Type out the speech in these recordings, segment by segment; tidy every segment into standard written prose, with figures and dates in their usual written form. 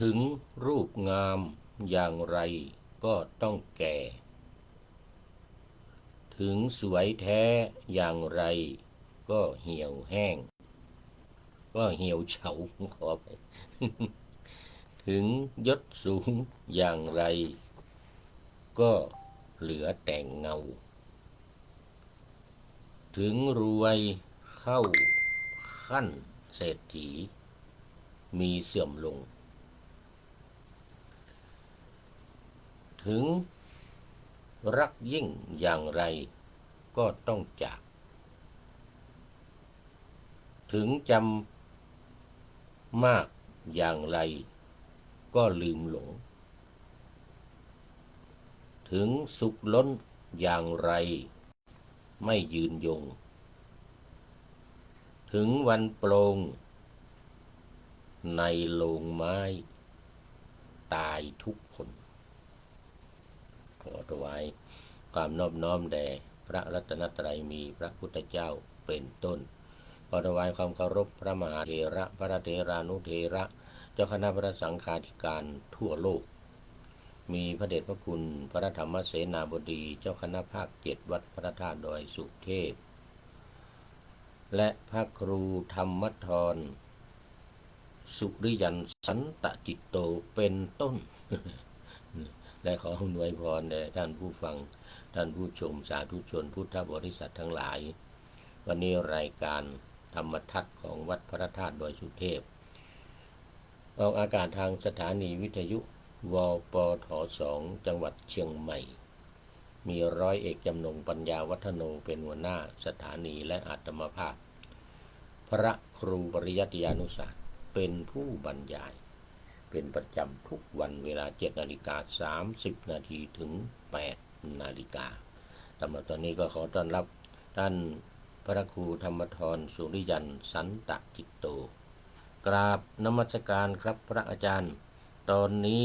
ถึงรูปงามอย่างไรก็ต้องแก่ถึงสวยแท้อย่างไรก็เหี่ยวแห้งก็เหี่ยวเฉาขอไปถึงยศสูงอย่างไรก็เหลือแต่เงาถึงรวยเข้าขั้นเศรษฐีมีเสื่อมลงถึงรักยิ่งอย่างไรก็ต้องจากถึงจำมากอย่างไรก็ลืมหลงถึงสุขล้นอย่างไรไม่ยืนยงถึงวันโปร่งในโลงไม้ตายทุกคนขอถวายความนอบน้อมแด่พระรัตนตรัยมีพระพุทธเจ้าเป็นต้นขอถวายความเคารพพระมหาเถระพระเถรานุเถระเจ้าคณะพระสังฆาธิการทั่วโลกมีพระเดชพระคุณพระธรรมเสนาบดีเจ้าคณะภาค7วัดพระธาตุดอยสุเทพและพระครูธรรมธรสุริยันสันตจิตโตเป็นต้น และขออวยพรแด่ท่านผู้ฟังท่านผู้ชมสาธุชนพุทธบริษัททั้งหลายวันนี้รายการธรรมทัศน์ของวัดพระธาตุดอยสุเทพออกอากาศทางสถานีวิทยุวปท2จังหวัดเชียงใหม่มีร้อยเอกจำนงปัญญาวัฒโนเป็นหัวหน้าสถานีและอาตมาภาพพระครูปริยัติยานุศาสตร์เป็นผู้บรรยายเป็นประจำทุกวันเวลา 7:30 น.ถึง 8 นาฬิกาสำหรับตอนนี้ก็ขอต้อนรับท่านพระครูธรรมธรสุริยันสันตจิตโตกราบนมัสการครับพระอาจารย์ตอนนี้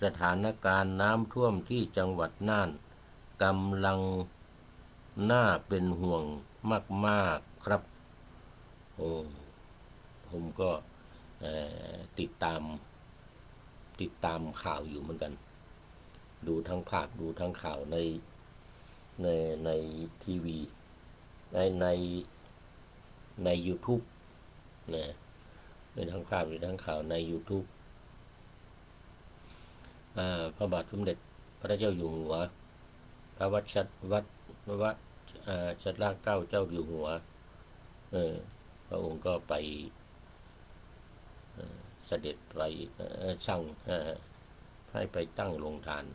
สถานการณ์น้ำท่วมที่จังหวัดน่านกำลังน่าเป็นห่วงมากๆครับผมก็ติดตามข่าวอยู่เหมือนกันดูทั้งภาพดูทั้งข่าวในทีวีใน YouTube นะในทั้งภาพดูทั้งข่าวใน YouTube พระบาทสมเด็จพระเจ้าอยู่หัวพระวัชรเกล้าเจ้าอยู่หัวพระองค์ก็ไปเสด็จไปสั่งให้ไปตั้งโรงทาน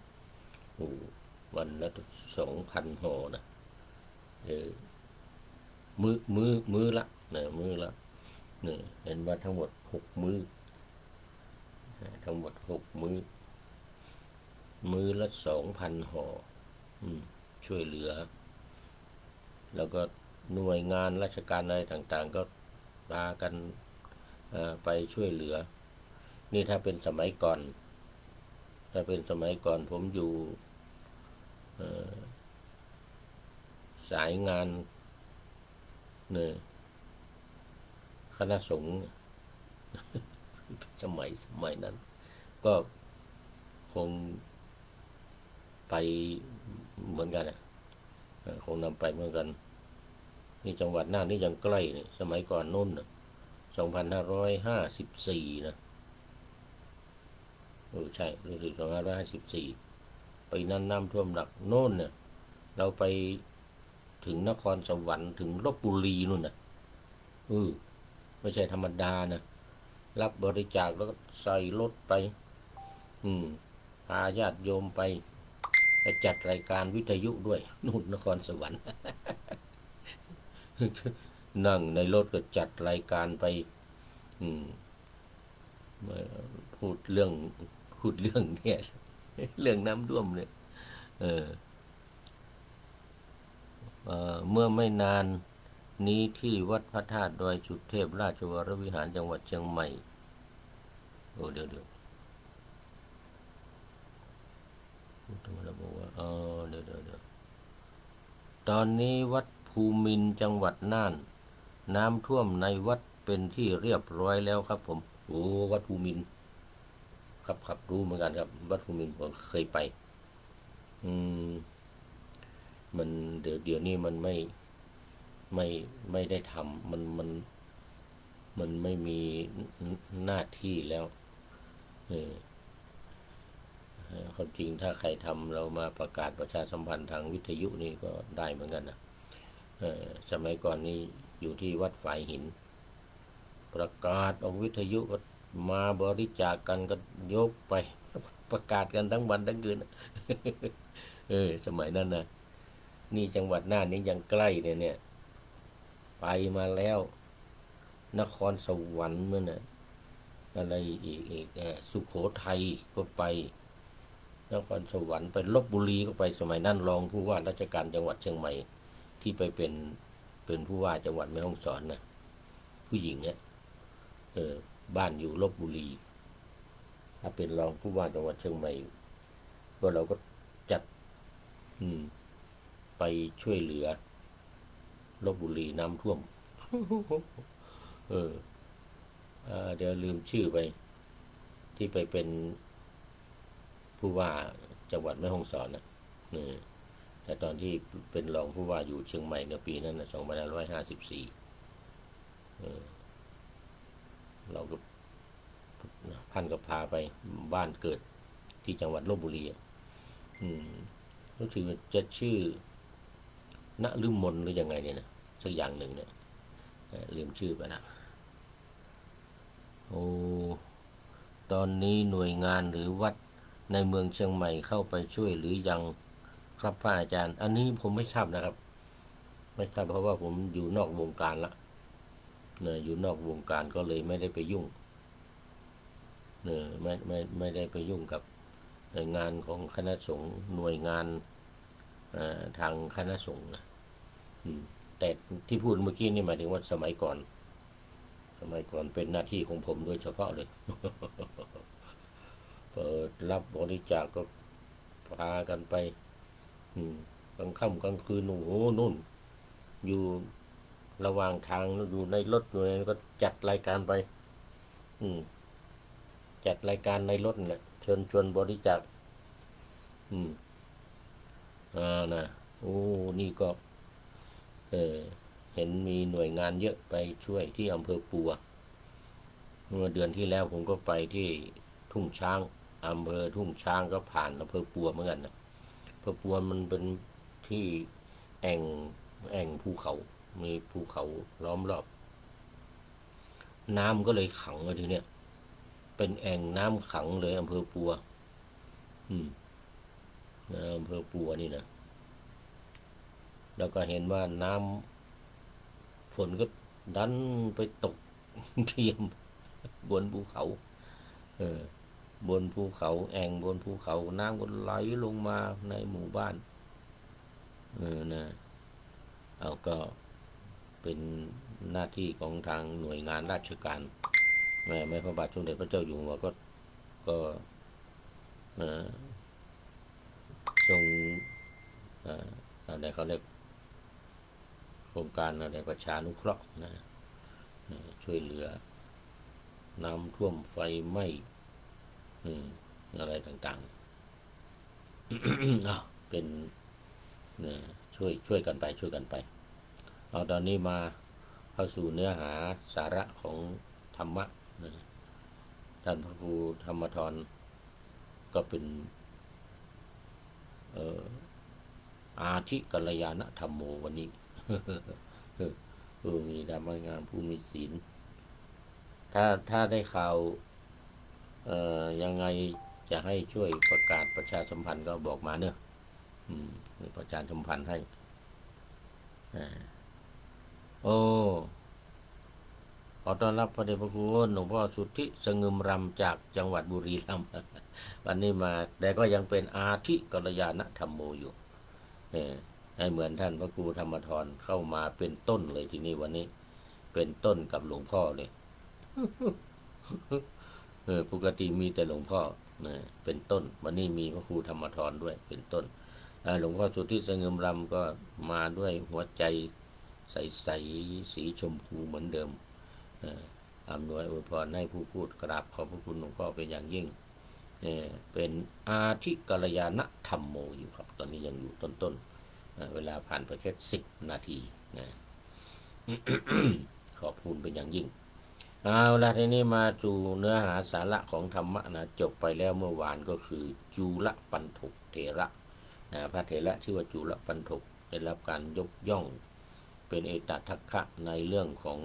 วันละ2,000 ห่อนะมื้อละมื้อละเห็นว่าทั้งหมด6 มื้อทั้งหมด6 มื้อละ2,000 ห่อช่วยเหลือแล้วก็หน่วยงานราชการอะไรต่างๆก็พากันไปช่วยเหลือนี่ถ้าเป็นสมัยก่อนผมอยู่สายงานคณะสงฆ์สมัยนั้นก็คงไปเหมือนกันคงนำไปเหมือนกันนี่จังหวัดน่านนี่ยังใกล้นี่สมัยก่อนนู่น2554นะใช่รู้สึก2554ปีนั้นน้ำท่วมหนักโน่นเนี่ยเราไปถึงนครสวรรค์ถึงลพบุรีนู่นน่ะไม่ใช่ธรรมดานะรับบริจาคแล้วก็ใส่รถไปพาญาติโยมไปจัดรายการวิทยุด้วยนู่นนครสวรรค์นั่งในรถก็จัดรายการไปพูดเรื่องเนี่ยเรื่องน้ำท่วมเนี่ยเมื่อไม่นานนี้ที่วัดพระธาตุดอยสุเทพราชวรวิหารจังหวัดเชียงใหม่เดี๋ยวบอกว่าเดี๋ยวตอนนี้วัดภูมินทร์จังหวัดน่านน้ำท่วมในวัดเป็นที่เรียบร้อยแล้วครับผม โอ้วัดภูมินทร์ครับรู้เหมือนกันครับวัดภูมินทร์ผมเคยไป อืมมันเดี๋ยวนี้มันไม่ไม่ได้ทำมันไม่มีหน้าที่แล้วเออความจริงถ้าใครทำเรามาประกาศประชาสัมพันธ์ทางวิทยุนี่ก็ได้เหมือนกันนะสมัยก่อนนี่อยู่ที่วัดฝายหินประกาศออกวิทยุก็มาบริจาคกันก็ยกไปประกาศกันทั้งวันทั้งคืนสมัยนั้นนะนี่จังหวัดน่านนี่ยังใกล้เนี่ยไปมาแล้วนครสวรรค์เมื่อน่ะอะไรอีกสุโขทัยก็ไปนครสวรรค์ไปลพบุรีก็ไปสมัยนั้นรองผู้ว่าราชการจังหวัดเชียงใหม่ที่ไปเป็นผู้ว่าจังหวัดแม่ฮ่องสอนนะผู้หญิงเนี่ยบ้านอยู่ลพบุรีถ้าเป็นรองผู้ว่าจังหวัดเชียงใหม่ก็เราก็จัดไปช่วยเหลือลพบุรีน้ำท่วมเดี๋ยวลืมชื่อไปที่ไปเป็นผู้ว่าจังหวัดแม่ฮ่องสอนนะแต่ตอนที่เป็นรองผู้ว่าอยู่เชียงใหม่ในปีนั้นนะ2554เราก็พันก็พาไปบ้านเกิดที่จังหวัดลพบุรีรู้สึกจะชื่อณฤมลหรือยังไงเนี่ยนะสักอย่างหนึ่งเนี่ยลืมชื่อไปนะโอ้ตอนนี้หน่วยงานหรือวัดในเมืองเชียงใหม่เข้าไปช่วยหรือยังครับพระอาจารย์อันนี้ผมไม่ทราบนะครับไม่ทราบเพราะว่าผมอยู่นอกวงการละเนี่ยอยู่นอกวงการก็เลยไม่ได้ไปยุ่งเนี่ยไม่ได้ไปยุ่งกับงานของคณะสงฆ์หน่วยงานทางคณะสงฆ์นะแต่ที่พูดเมื่อกี้นี่หมายถึงว่าสมัยก่อนเป็นหน้าที่ของผมโดยเฉพาะเลยเปิดรับบริจาคก็พากันไปกลางค่ำกลางคืนโอ้โหนู่นอยู่ระหว่างทางอยู่ในรถหน่วยก็จัดรายการไปจัดรายการในรถแหละเชิญชวนบริจาคนะโอ้นี่ก็เห็นมีหน่วยงานเยอะไปช่วยที่อำเภอปัวเมื่อเดือนที่แล้วผมก็ไปที่ทุ่งช้างอำเภอทุ่งช้างก็ผ่านอำเภอปัวเหมือนกันนะอำเภอปัวมันเป็นที่แอ่งภูเขามีภูเขาล้อมรอบน้ำก็เลยขังเลยทีเนี้ยเป็นแอ่งน้ำขังเลยอำเภอปัวอำเภอปัวนี่นะแล้วก็เห็นว่าน้ำฝนก็ดันไปตกเทียมบนภูเขาบนภูเขาแอ่งบนภูเขาน้ำก็ไหลลงมาในหมู่บ้านนะเอาก็เป็นหน้าที่ของทางหน่วยงานราชการแม่พระบาทสมเด็จพระเจ้าอยู่หัวก็ทรงอะไรเขาเรียกโครงการอะไรประชานุเคราะห์นะช่วยเหลือน้ำท่วมไฟไหม้อะไรต่างๆเป็นช่วยกันไปเอาตอนนี้มาเข้าสู่เนื้อหาสาระของธรรมะท่านพระครูธรรมธรก็เป็นอาทิกัลยาณธรรมโมวันนี้มีธรรมงานผู้มีศีลถ้าได้ข่าวยังไงจะให้ช่วยประกาศประชาสัมพันธ์ก็บอกมาเนอะประชาสัมพันธ์ให้ขอต้อนรับพระเดชพระคุณหลวงพ่อสุทธิสงึมรำจากจังหวัดบุรีรัมย์วันนี้มาแต่ก็ยังเป็นอาทิกัลยาณธรรมโมอยู่ให้เหมือนท่านพระครูธรรมธรเข้ามาเป็นต้นเลยทีนี้วันนี้เป็นต้นกับหลวงพ่อเลยปกติมีแต่หลวงพ่อเป็นต้นวันนี้มีพระครูธรรมธรด้วยเป็นต้นหลวงพ่อสุทธิสงึมรำก็มาด้วยหัวใจใสๆสีชมพูเหมือนเดิม อำนวยอวยพรให้ผู้พูดกราบขอบพระคุณหลวงพ่อเป็นอย่างยิ่งเป็นอาทิกัลยาณธรรมโมอยู่ครับตอนนี้ยังอยู่ต้นเวลาผ่านไปแค่10 นาทีนะ ขอบคุณเป็นอย่างยิ่งเอาละทีนี้มาจูเนื้อหาสาระของธรรมะนะจบไปแล้วเมื่อวานก็คือจุลปันถกเถระนะพระเถระชื่อว่าจุลปันถกได้รับการยกย่องเป็นเอตทัคคะในเรื่องของ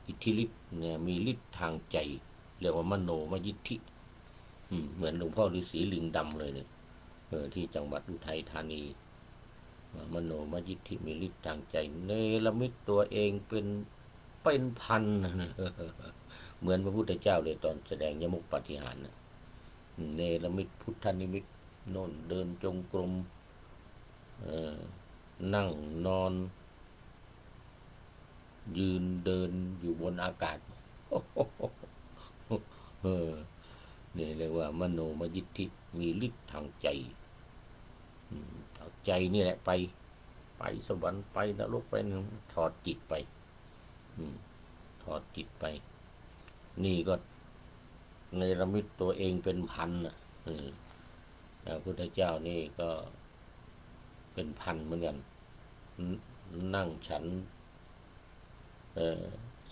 อิทธิฤทธิ์เนี่ยมีฤทธิ์ทางใจเรียกว่ามโนมยิทธิเหมือนหลวงพ่อฤาษีลิงดำเลยเนี่ยที่จังหวัดอุทัยธานีมโนมยิทธิมีฤทธิ์ทางใจเนรมิตตัวเองเป็นพันเหมือนพระพุทธเจ้าเลยตอนแสดงยมุกปาฏิหาริย์เนรมิตพุทธนิมิตโน่นเดินจงกรมนั่งนอนยืนเดินอยู่บนอากาศนี่เรียกว่ามโนมยิทธิมีฤทธิ์ทางใจเอาใจนี่แหละไปสวรรค์ไปนรกไปถอดจิตไปถอดจิตไปนี่ก็ในระมิตตัวเองเป็นพันพระพุทธเจ้านี่ก็เป็นพันเหมือนกันนั่งฉัน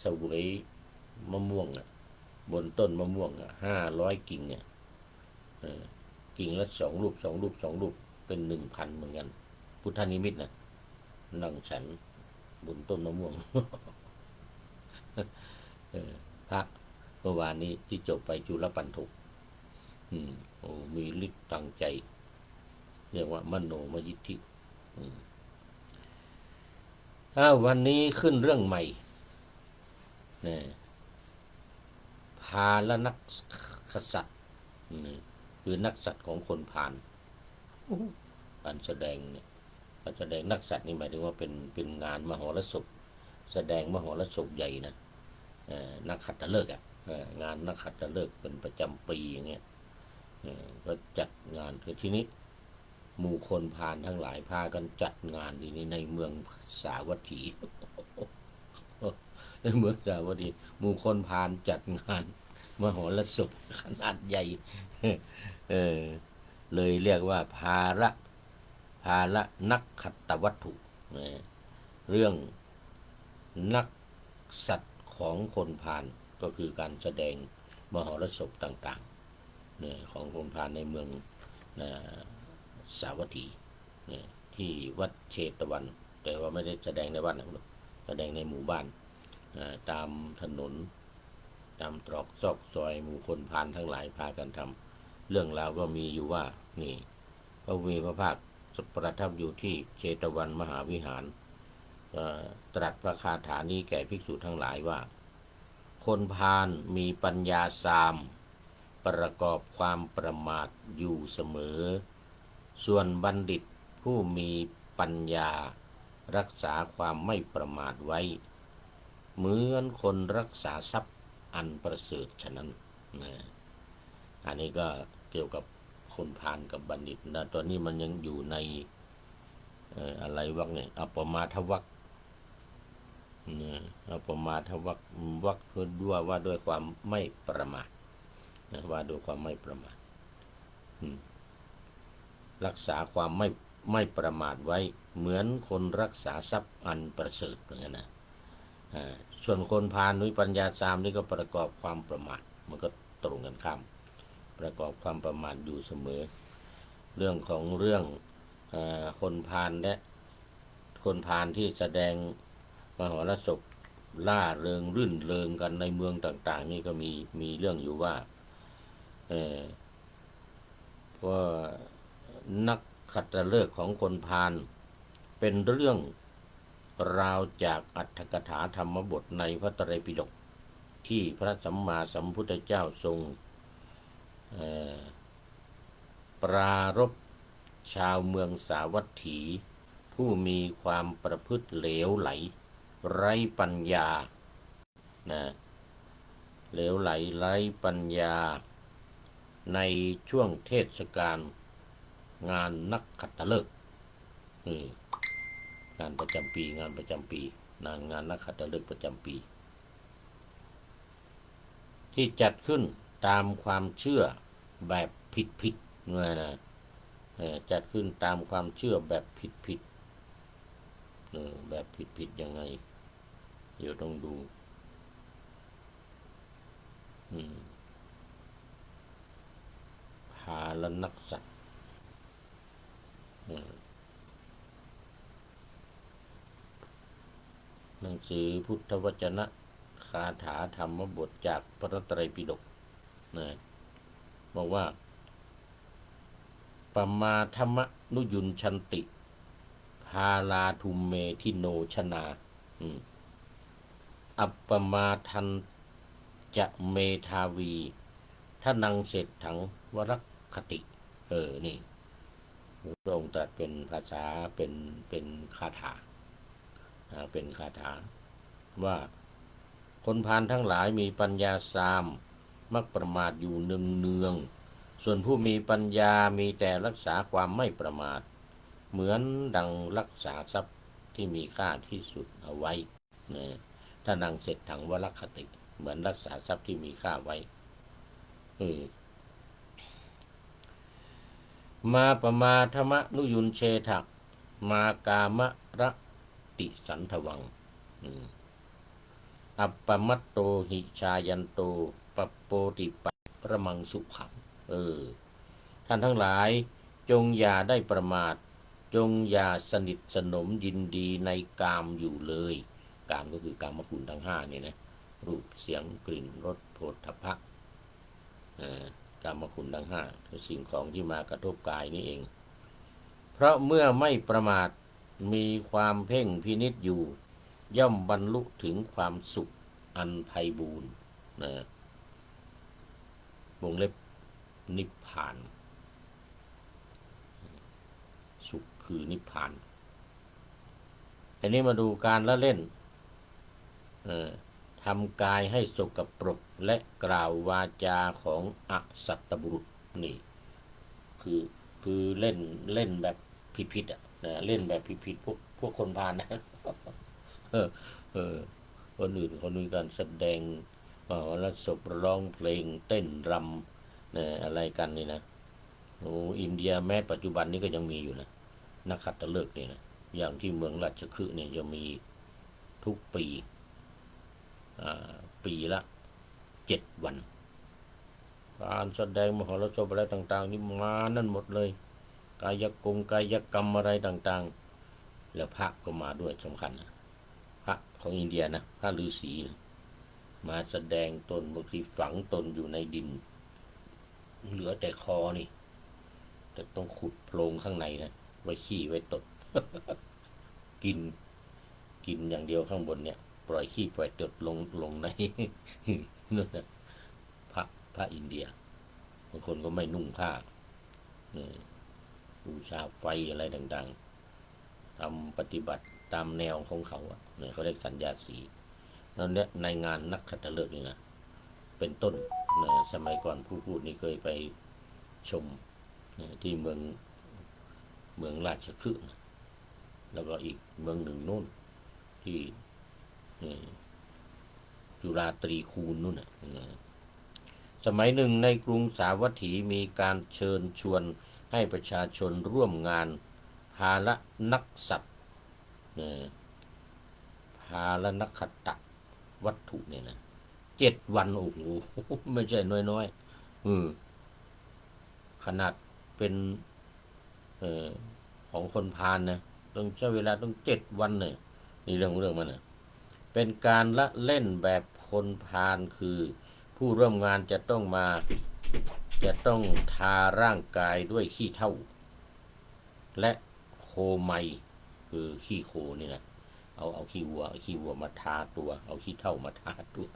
เสวยมะม่วงบนต้นมะม่วง500 กิ่งกิ่งละ2 รูป2 รูป2 รูปเป็น1,000เหมือนกันพุทธนิมิตนะนั่งฉันบนต้นมะม่วงพระเมื่อวานนี้ที่จบไปจุลปันถกมีฤทธิ์ตั้งใจเรียกว่ามโนมยิทธิวันนี้ขึ้นเรื่องใหม่พาลนักขสัตว์คือนักสัตว์ของคนพาลการแสดงเนี่ยการแสดงนักสัตว์นี่หมายถึงว่าเป็นงานมหรสพแสดงมหรสพใหญ่นะนักขัตฤกษ์งานนักขัตฤกษ์เป็นประจำปีอย่างเงี้ยก็จัดงานคือที่นี้หมู่คนพาลทั้งหลายพากันจัดงานที่นี้ในเมืองสาวัตถีในเมืองสาวัตถีหมู่คนพาลจัดงานมหรสพขนาดใหญ่เลยเรียกว่าภาระนักขัตตวัตถุเรื่องนักสัตว์ของคนพาลก็คือการแสดงมหรสพต่างๆของคนพาลในเมืองสาวัตถีที่วัดเชตวันแต่ว่าไม่ได้แสดงในวัดนะแสดงในหมู่บ้านตามถนนตามตรอกซอกซอยหมู่คนพาลทั้งหลายพากันทำเรื่องราวก็มีอยู่ว่านี่พระมีพระภาคประทับอยู่ที่เชตวันมหาวิหารตรัสพระคาถานี้แก่ภิกษุทั้งหลายว่าคนพาลมีปัญญาสามประกอบความประมาทอยู่เสมอส่วนบัณฑิตผู้มีปัญญารักษาความไม่ประมาทไว้เหมือนคนรักษาทรัพย์อันประเสริฐฉะนั้นอันนี้ก็เกี่ยวกับคนพาลกับบัณฑิตนะตอนนี้มันยังอยู่ในอะไรวรรคเนี่ยอัปปมาทวรรคอัปปมาทวรรควรรคด้วยว่าด้วยความไม่ประมาทว่าด้วยความไม่ประมาทรักษาความไม่ประมาทไว้เหมือนคนรักษาทรัพย์อันประเสริฐเหมือนกันนะส่วนคนพาลด้วยปัญญาสามนี่ก็ประกอบความประมาทมันก็ตรงกันข้ามประกอบความประมาทอยู่เสมอเรื่องของเรื่องคนพาลและคนพาลที่แสดงมหรสพล่าเริงรื่นเริงกันในเมืองต่างๆนี่ก็มีเรื่องอยู่ว่าเพราะนักขัตฤกษ์ของคนพาลเป็นเรื่องราวจากอรรถกถาธรรมบทในพระไตรปิฎกที่พระสัมมาสัมพุทธเจ้าทรงปรารภชาวเมืองสาวัตถีผู้มีความประพฤติเหลวไหลไร้ปัญญาเหลวไหลไร้ปัญญาในช่วงเทศกาลงานนักขัตฤกษ์งานประจำปีงานนักขัตฤกษ์ประจำปี ที่จัดขึ้นตามความเชื่อแบบผิดนะจัดขึ้นตามความเชื่อแบบผิดแบบผิดยังไงเดี๋ยวต้องดูพาลนักสัตว์หนังสือพุทธวจนะคาถาธรรมบทจากพระไตรปิฎกนะบอกว่าปมาธรรมนุยุนชันติพาลาทุมเมทิโนชนาอัปปมาทันจะเมทาวีถ้านังเศรษฐังวรคตินี่พระองค์ตรัสเป็นภาษาเป็นคาถาเป็นคาถาว่าคนพาลทั้งหลายมีปัญญาสามมักประมาทอยู่เนืองส่วนผู้มีปัญญามีแต่รักษาความไม่ประมาทเหมือนดังรักษาทรัพย์ที่มีค่าที่สุดเอาไว้ถ้านังเสร็จถังวรคติเหมือนรักษาทรัพย์ที่มีค่าไว้มาปมาธรรมนุยุนเชทะมากามะระติสันทวังอัปปมัตโตหิชายันโตปโปติปะระมังสุขังท่านทั้งหลายจงอย่าได้ประมาทจงอย่าสนิทสนมยินดีในกามอยู่เลยกามก็คือกามคุณทั้ง5นี่นะรูปเสียงกลิ่นรสโผฏฐัพพะกามคุณทั้ง5คือสิ่งของที่มากระทบกายนี่เองเพราะเมื่อไม่ประมาทมีความเพ่งพินิจอยู่ย่อมบรรลุถึงความสุขอันไพบูรณ์วงเล็บนิพพานสุขคือนิพพานอันนี้มาดูการละเล่นทำกายให้สกปรกและกล่าววาจาของอสัตตบุรุษนี่คือเล่นแบบผิดเล่นแบบผิดพวกคนพาลนะคนอื่นเขามีการแสดงแล้วศพร้องเพลงเต้นรำอะไรกันนี่นะอินเดียแม้ปัจจุบันนี้ก็ยังมีอยู่นะนักขัตฤกษ์นี่นะอย่างที่เมืองราชคฤห์เนี่ยจะมีทุกปีละ7 วันการแสดงมหรสพอะไรต่างๆนี่มานั่นหมดเลยกายกรรมอะไรต่างๆแล้วพระก็มาด้วยสำคัญนะพระของอินเดียนะพระฤาษีนะมาแสดงตนบางทีฝังตนอยู่ในดินเหลือแต่คอนี่แต่ต้องขุดโพรงข้างในนะไว้ขี้ไว้ตด กินอย่างเดียวข้างบนเนี่ยปล่อยขี้ปล่อยตดลงในนั่นนะพระอินเดียบางคนก็ไม่นุ่งผ้าบูชาไฟอะไรต่างๆทำปฏิบัติตามแนวของเขาเนี่ยเขาเรียกสัญญาสีนั่นเนี่ยในงานนักขัตฤกษ์นี่นะเป็นต้นสมัยก่อนผู้พูดนี่เคยไปชมที่เมืองราชคฤห์แล้วก็อีกเมืองหนึ่งนู่นที่จุฬาตรีคูณนู่นสมัยหนึ่งในกรุงสาวัตถีมีการเชิญชวนให้ประชาชนร่วมงานพาลนักสัตว์พาลนักขตะวัตถุเนี่ยนะ7 วันโอ้โหไม่ใช่น้อยขนาดเป็นของคนพาลนะต้องใช้เวลาต้อง7 วันเนี่ยนี่เรื่องมันนะเป็นการละเล่นแบบคนพาลคือผู้ร่วมงานจะต้องทาร่างกายด้วยขี้เถ้าและโคไมคือขี้โคนี่นะเอาขี้วัวมาทาตัวเอาขี้เถ้ามาทาตัว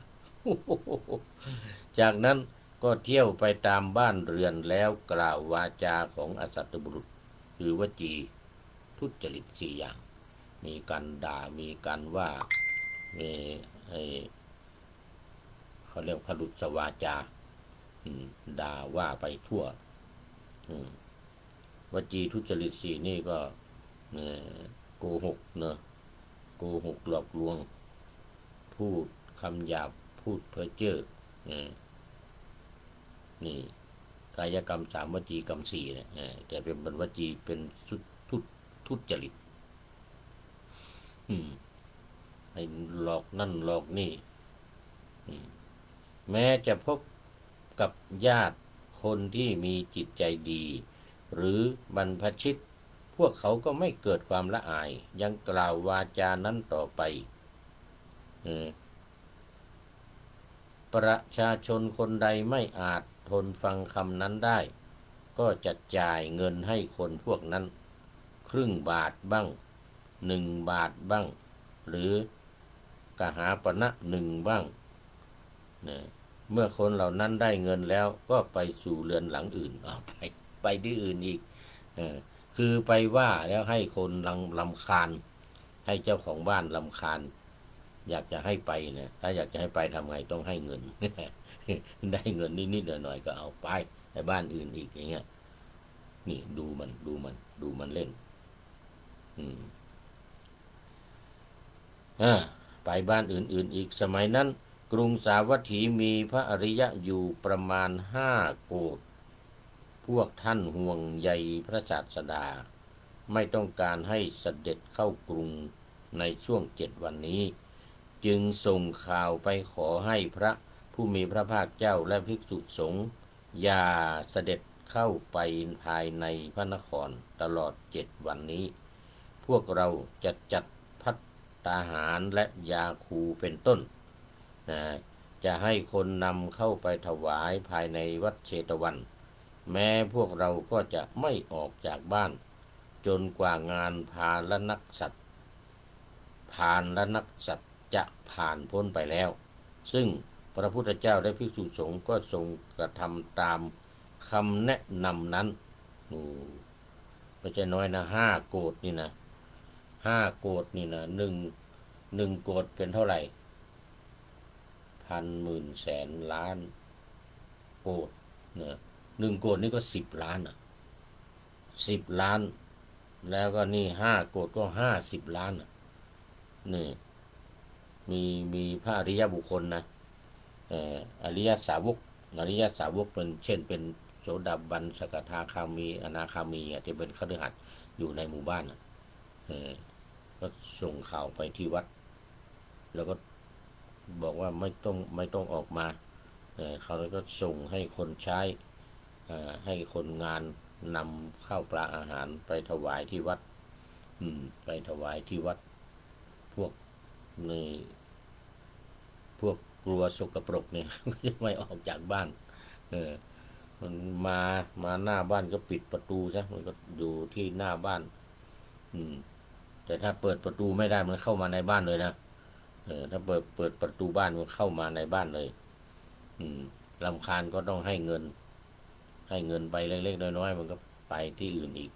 จากนั้นก็เที่ยวไปตามบ้านเรือนแล้วกล่าววาจาของอสัตตบุรุษคือวจีทุจริต4 อย่างมีการด่ามีการว่ามีเขาเรียกพลุสวาจาด่าว่าไปทั่ววจีทุจริต4นี่ก็โกหกโกหกหลอกลวงพูดคำหยาบพูดเพ้อเจ้อ นี่กายกรรม 3วจีกรรม 4เนี่ยแต่เป็นวจีเป็นทุจริตให้หลอกนั่นหลอกนี่แม้จะพบกับญาติคนที่มีจิตใจดี หรือบรรพชิตพวกเขาก็ไม่เกิดความละอายยังกล่าววาจานั้นต่อไปประชาชนคนใดไม่อาจทนฟังคำนั้นได้ก็จะจ่ายเงินให้คนพวกนั้นครึ่งบาทบ้าง1 บาทบ้างหรือกหาปณะ1บ้างเมื่อคนเหล่านั้นได้เงินแล้วก็ไปสู่เรือนหลังอื่นไปที่อื่นอีกคือไปว่าแล้วให้คนรำคาญให้เจ้าของบ้านรำคาญอยากจะให้ไปเนี่ยถ้าอยากจะให้ไปทำไงต้องให้เงิน ได้เงินนิดๆหน่อยๆก็เอาไปบ้านอื่นอีกอย่างเงี้ยนี่ดูมันเล่นไปบ้านอื่นๆอีกสมัยนั้นกรุงสาวัตถีมีพระอริยะอยู่ประมาณ5 โกฏพวกท่านห่วงใยพระศาสดาไม่ต้องการให้เสด็จเข้ากรุงในช่วง7 วันนี้จึงส่งข่าวไปขอให้พระผู้มีพระภาคเจ้าและภิกษุสงฆ์อย่าเสด็จเข้าไปภายในพระนครตลอด7 วันนี้พวกเราจะจัดภัตตาหารและยาคูเป็นต้นจะให้คนนำเข้าไปถวายภายในวัดเชตวันแม้พวกเราก็จะไม่ออกจากบ้านจนกว่างานพาลนักสัตว์จะผ่านพ้นไปแล้วซึ่งพระพุทธเจ้าและภิกษุสงฆ์ก็ทรงกระทำตามคำแนะนำนั้นไม่ใช่น้อยนะ5 โกฏนี่นะ5 โกฏนี่นะ1 โกฏเป็นเท่าไหร่1,000 หมื่นแสนล้านโกฏนะ1 โกฏนี่ก็10 ล้าน10 ล้านแล้วก็นี่5 โกฏก็50 ล้านนี่มีพระอริยบุคคลนะอริยสาวกเป็นเช่นเป็นโสดาบันสกทาคามีอนาคามีที่เป็นคฤหัสถ์อยู่ในหมู่บ้านก็ส่งข่าวไปที่วัดแล้วก็บอกว่าไม่ต้องออกมาเขาก็ส่งให้คนใช้ให้คนงานนำข้าวปลาอาหารไปถวายที่วัดไปถวายที่วัดพวกกลัวสกปรกเนี่ยไม่ออกจากบ้านมันมาหน้าบ้านก็ปิดประตูซะมันก็อยู่ที่หน้าบ้านแต่ถ้าเปิดประตูไม่ได้มันเข้ามาในบ้านเลยนะถ้าเปิดประตูบ้านมันเข้ามาในบ้านเลยรำคาญก็ต้องให้เงินไปเล็กๆน้อยๆมันก็ไปที่อื่นอีก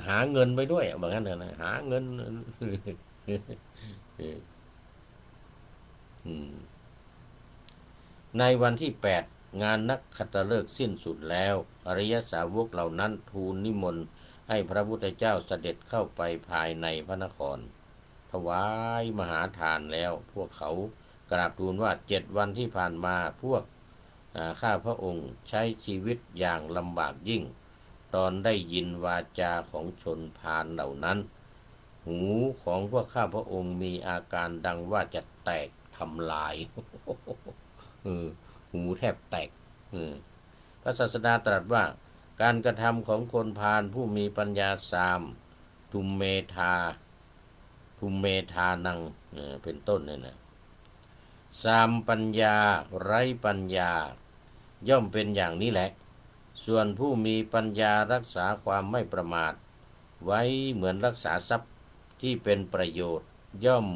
หาเงินไปด้วยบางท่านนะหาเงินในวันที่8งานนักขัตฤกษ์สิ้นสุดแล้วอริยสาวกเหล่านั้นทูลนิมนต์ให้พระพุทธเจ้าเสด็จเข้าไปภายในพระนครถวายมหาทานแล้วพวกเขากราบทูลว่า7 วันที่ผ่านมาพวกข้าพระองค์ใช้ชีวิตอย่างลำบากยิ่งตอนได้ยินวาจาของชนพาลเหล่านั้นหูของพวกข้าพระองค์มีอาการดังว่าจะแตกทำลายหูแทบแตกพระศาสดาตรัสว่าการกระทำของคนพาลผู้มีปัญญาสามทุมเมธานังเป็นต้นเนี่ยนะสามปัญญาไร้ปัญญาย่อมเป็นอย่างนี้แหละส่วนผู้มีปัญญารักษาความไม่ประมาทไว้เหมือนรักษาทรัพย์ที่เป็นประโยชน์ย่อม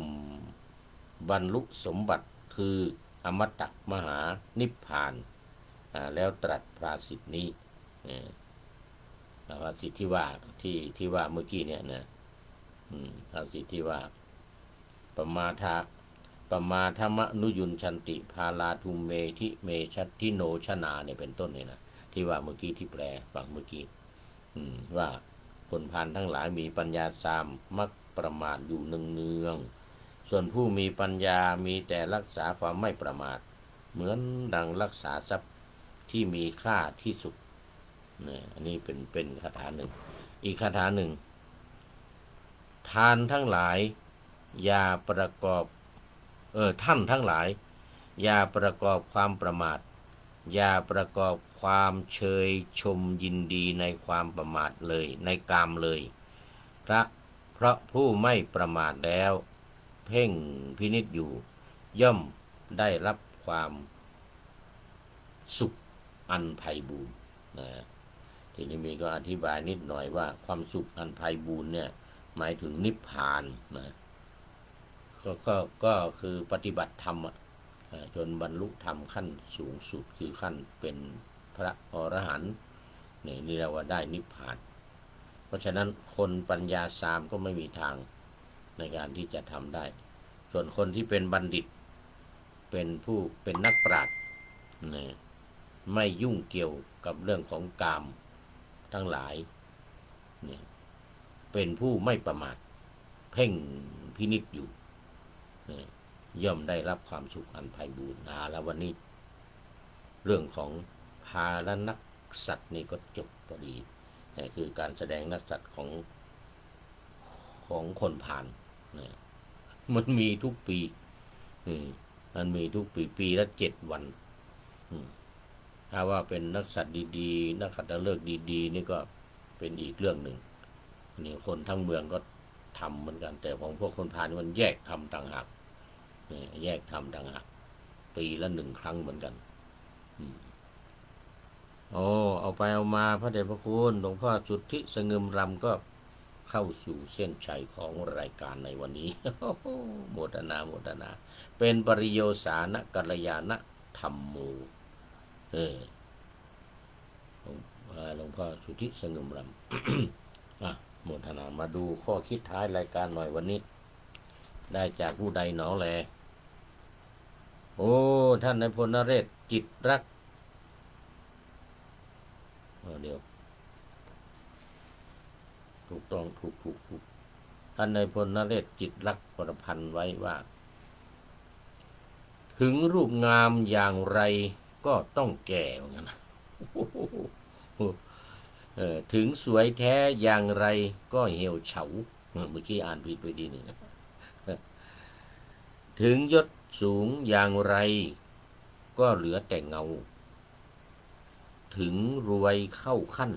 บรรลุสมบัติคืออมตะมหานิพพานแล้วตรัสภาษิตนี้ภาษิตที่ว่าเมื่อกี้เนี่ยนะภาษิตที่ว่าปมาธมนุยุนชันติพาลาทุมเมทิเมชัตทิโนชนาเนี่ยเป็นต้นเนี่ยนะที่ว่าเมื่อกี้ที่แปลฟังเมื่อกี้ว่าคนพาลทั้งหลายมีปัญญาสามมักประมาทอยู่เนืองๆส่วนผู้มีปัญญามีแต่รักษาความไม่ประมาท เหมือนดังรักษาทรัพย์ที่มีค่าที่สุดเนี่ยอันนี้เป็นคาถาหนึ่งอีกคาถาหนึ่งทานทั้งหลายอย่าประกอบท่านทั้งหลายอย่าประกอบความประมาทอย่าประกอบความเชยชมยินดีในความประมาทเลยในกามเลยเพราะผู้ไม่ประมาทแล้วเพ่งพินิจอยู่ย่อมได้รับความสุขอันไพบูลย์นะทีนี้มีก็อธิบายนิดหน่อยว่าความสุขอันไพบูลย์เนี่ยหมายถึงนิพพานนะก็คือปฏิบัติธรรมจนบรรลุธรรมขั้นสูงสุดคือขั้นเป็นพระอรหันต์นี่เรียกว่าได้นิพพานเพราะฉะนั้นคนปัญญาสามก็ไม่มีทางในการที่จะทำได้ส่วนคนที่เป็นบัณฑิตเป็นผู้เป็นนักปราชญ์นี่ไม่ยุ่งเกี่ยวกับเรื่องของกามทั้งหลายนี่เป็นผู้ไม่ประมาทเพ่งพินิจอยู่นี่ย่อมได้รับความสุขอันไพบูลย์แล้ววันนี้เรื่องของภาลนักสัตว์นี่ก็จบพอดีนี่คือการแสดงนักสัตว์ของคนผ่านนี่มันมีทุกปีมันมีทุกปีละ7 วันถ้าว่าเป็นนักสัตว์ดีๆนักขัตฤกษ์ดีๆนี่ก็เป็นอีกเรื่องหนึ่งนี่คนทั้งเมืองก็ทำเหมือนกันแต่ของพวกคนผ่านมันแยกทำต่างหากแยกทำต่างหากปีละ1 ครั้งเหมือนกันเอาไปเอามาพระเดชพระคุณหลวงพ่อสุทธิสงึมรำก็เข้าสู่เส้นชัยของรายการในวันนี้ โมทนาโมทนาเป็นปริโยสานกัลยาณธรรมโมหลวงพ่อสุทธิสงึมรำ โมทนามาดูข้อคิดท้ายรายการหน่อยวันนี้ได้จากผู้ใดหนอแลท่านนายพลนเรศจิตรักเดี๋ยวถูกต้องถูกท่านนายพลนเรศจิตรักประพันธ์ไว้ว่าถึงรูปงามอย่างไรก็ต้องแก่เหมือนกันนะถึงสวยแท้อย่างไรก็เหี่ยวเฉาเมื่อกี้อ่านผิดไปดีหนึ่งถึงยศสูงอย่างไรก็เหลือแต่เงาถึงรวยเข้าขั้น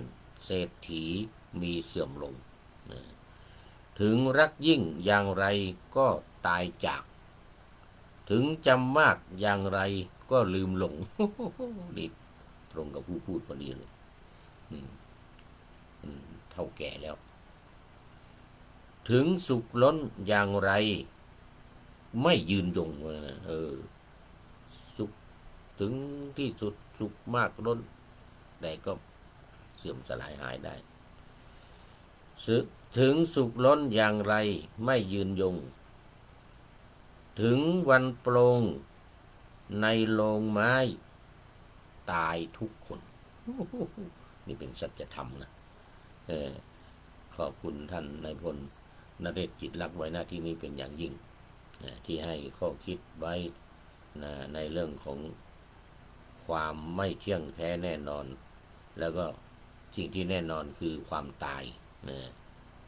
เศรษฐีมีเสื่อมลงถึงรักยิ่งอย่างไรก็ตายจากถึงจำมากอย่างไรก็ลืมหลงนี่ตรงกับผู้พูดพอดีเลยเท่าแก่แล้วถึงสุขล้นอย่างไรไม่ยืนยงเลยนะสุขถึงที่สุดสุขมากล้นแต่ก็เสื่อมสลายหายได้ถึงสุขล้นอย่างไรไม่ยืนยงถึงวันโปรงในโลงไม้ตายทุกคนนี่เป็นสัจธรรมนะขอบคุณท่านนายพลนเรศจิตรักไว้หน้าที่นี้เป็นอย่างยิ่งที่ให้ข้อคิดไว้ในเรื่องของความไม่เที่ยงแท้แน่นอนแล้วก็สิ่งที่แน่นอนคือความตาย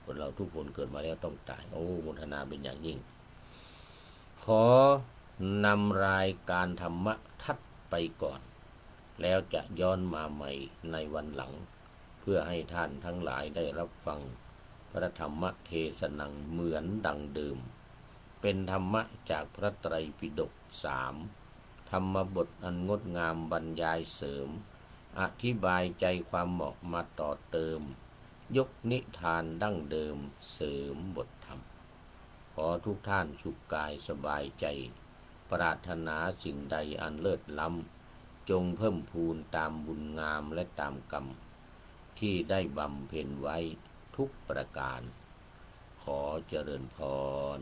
คนเราทุกคนเกิดมาแล้วต้องตายโมทนาเป็นอย่างยิ่งขอนำรายการธรรมะทัดไปก่อนแล้วจะย้อนมาใหม่ในวันหลังเพื่อให้ท่านทั้งหลายได้รับฟังพระธรรมเทศนาเหมือนดังเดิมเป็นธรรมะจากพระไตรปิฎก3ธรรมบทอันงดงามบรรยายเสริมอธิบายใจความเหมาะมาต่อเติมยกนิทานดั้งเดิมเสริมบทธรรมขอทุกท่านสุขกายสบายใจปรารถนาสิ่งใดอันเลิศล้ำจงเพิ่มพูนตามบุญงามและตามกรรมที่ได้บำเพ็ญไว้ทุกประการขอเจริญพร